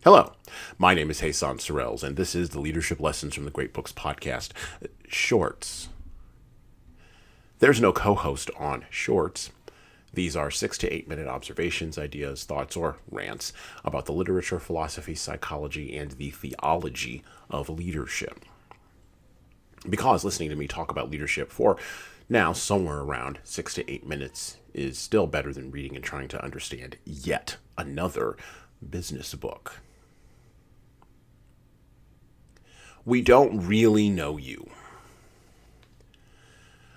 Hello, my name is Hassan Sorrells, and this is the Leadership Lessons from the Great Books podcast. Shorts. There's no co-host on Shorts. These are 6 to 8 minute observations, ideas, thoughts, or rants about the literature, philosophy, psychology, and the theology of leadership. Because listening to me talk about leadership for now somewhere around 6 to 8 minutes is still better than reading and trying to understand yet another business book. We don't really know you.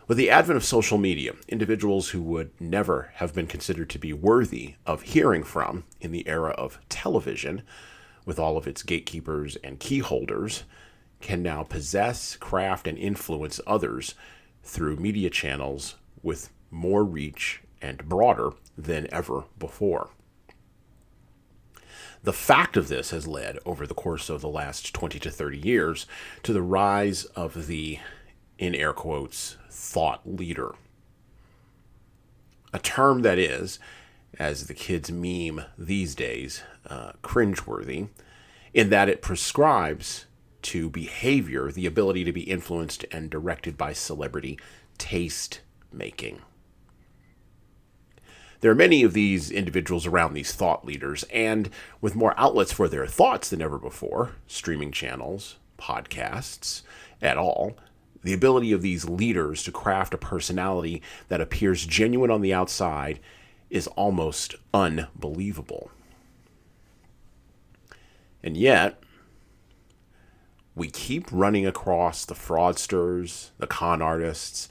With the advent of social media, individuals who would never have been considered to be worthy of hearing from in the era of television, with all of its gatekeepers and key holders, can now possess, craft, and influence others through media channels with more reach and broader than ever before. The fact of this has led, over the course of the last 20 to 30 years, to the rise of the, in air quotes, thought leader. A term that is, as the kids meme these days, cringeworthy, in that it prescribes to behavior the ability to be influenced and directed by celebrity taste making. There are many of these individuals around these thought leaders, and with more outlets for their thoughts than ever before, streaming channels, podcasts, et al., the ability of these leaders to craft a personality that appears genuine on the outside is almost unbelievable. And yet, we keep running across the fraudsters, the con artists,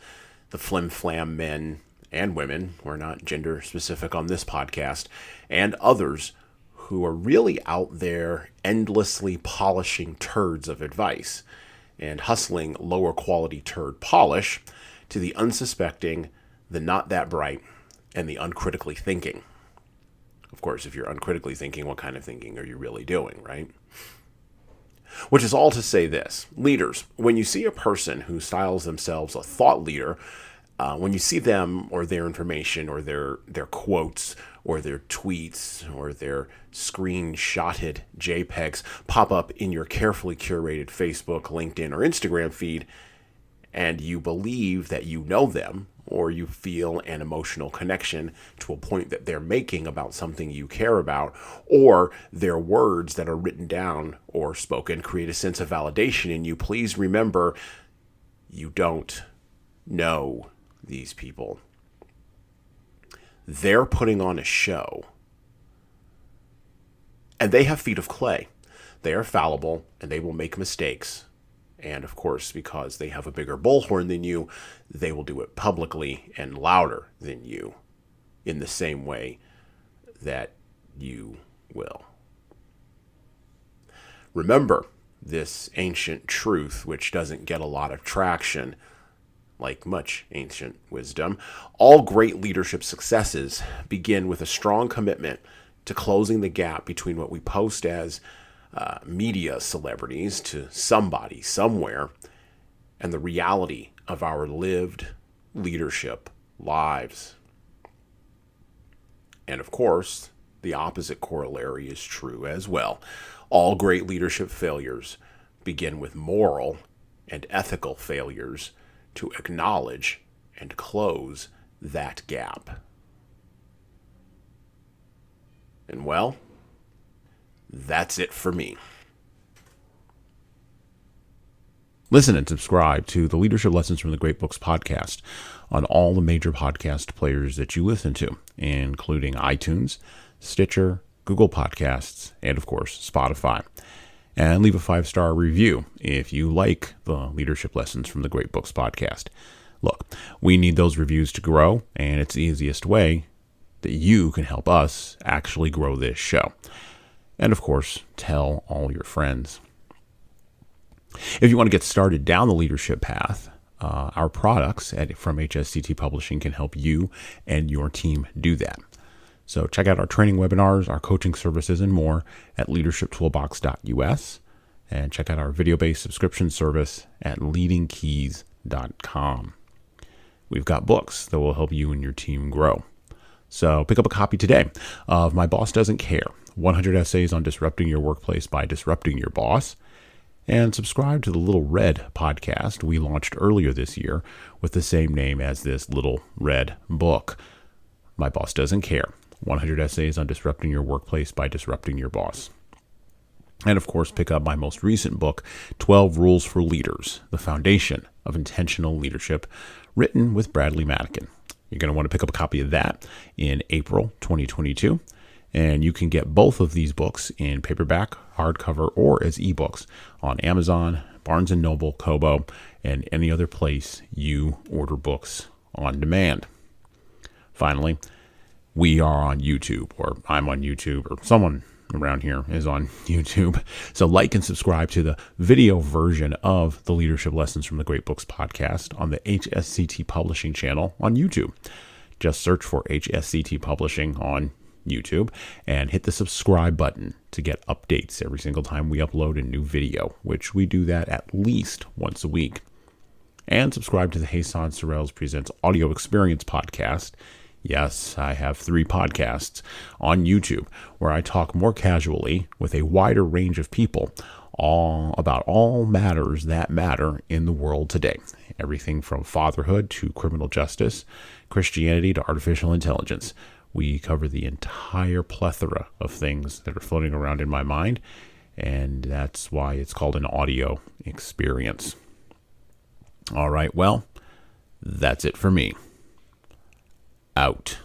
the flim-flam men and women, we're not gender specific on this podcast, and others who are really out there endlessly polishing turds of advice and hustling lower quality turd polish to the unsuspecting, the not that bright, and the uncritically thinking. Of course, if you're uncritically thinking, what kind of thinking are you really doing, right? Which is all to say this: leaders, when you see a person who styles themselves a thought leader, when you see them or their information or their quotes or their tweets or their screenshotted JPEGs pop up in your carefully curated Facebook, LinkedIn, or Instagram feed, and you believe that you know them, or you feel an emotional connection to a point that they're making about something you care about, or their words that are written down or spoken create a sense of validation in you, please remember you don't know these people. They're putting on a show. And they have feet of clay. They are fallible and they will make mistakes. And of course, because they have a bigger bullhorn than you, they will do it publicly and louder than you in the same way that you will. Remember this ancient truth, which doesn't get a lot of traction. Like much ancient wisdom, all great leadership successes begin with a strong commitment to closing the gap between what we post as media celebrities to somebody, somewhere, and the reality of our lived leadership lives. And of course, the opposite corollary is true as well. All great leadership failures begin with moral and ethical failures to acknowledge and close that gap. And well, that's it for me. Listen and subscribe to the Leadership Lessons from the Great Books podcast on all the major podcast players that you listen to, including iTunes, Stitcher, Google Podcasts, and of course, Spotify. And leave a 5-star review if you like the Leadership Lessons from the Great Books podcast. Look, we need those reviews to grow, and it's the easiest way that you can help us actually grow this show. And of course, tell all your friends. If you want to get started down the leadership path, our products from HSCT Publishing can help you and your team do that. So check out our training webinars, our coaching services, and more at leadershiptoolbox.us. And check out our video-based subscription service at leadingkeys.com. We've got books that will help you and your team grow. So pick up a copy today of My Boss Doesn't Care, 100 Essays on Disrupting Your Workplace by Disrupting Your Boss. And subscribe to the Little Red podcast we launched earlier this year with the same name as this Little Red book. My Boss Doesn't Care. 100 Essays on Disrupting Your Workplace by Disrupting Your Boss. And of course, pick up my most recent book, 12 Rules for Leaders, the Foundation of Intentional Leadership, written with Bradley Madigan. You're going to want to pick up a copy of that in April 2022. And you can get both of these books in paperback, hardcover, or as ebooks on Amazon, Barnes & Noble, Kobo, and any other place you order books on demand. Finally, we are on YouTube, or I'm on YouTube, or someone around here is on YouTube. So like and subscribe to the video version of the Leadership Lessons from the Great Books podcast on the HSCT Publishing channel on YouTube. Just search for HSCT Publishing on YouTube and hit the subscribe button to get updates every single time we upload a new video, which we do that at least once a week. And subscribe to the Hassan Sorrells Presents Audio Experience podcast. Yes, I have 3 podcasts on YouTube where I talk more casually with a wider range of people about all matters that matter in the world today. Everything from fatherhood to criminal justice, Christianity to artificial intelligence. We cover the entire plethora of things that are floating around in my mind, and that's why it's called an audio experience. All right, well, that's it for me. Out.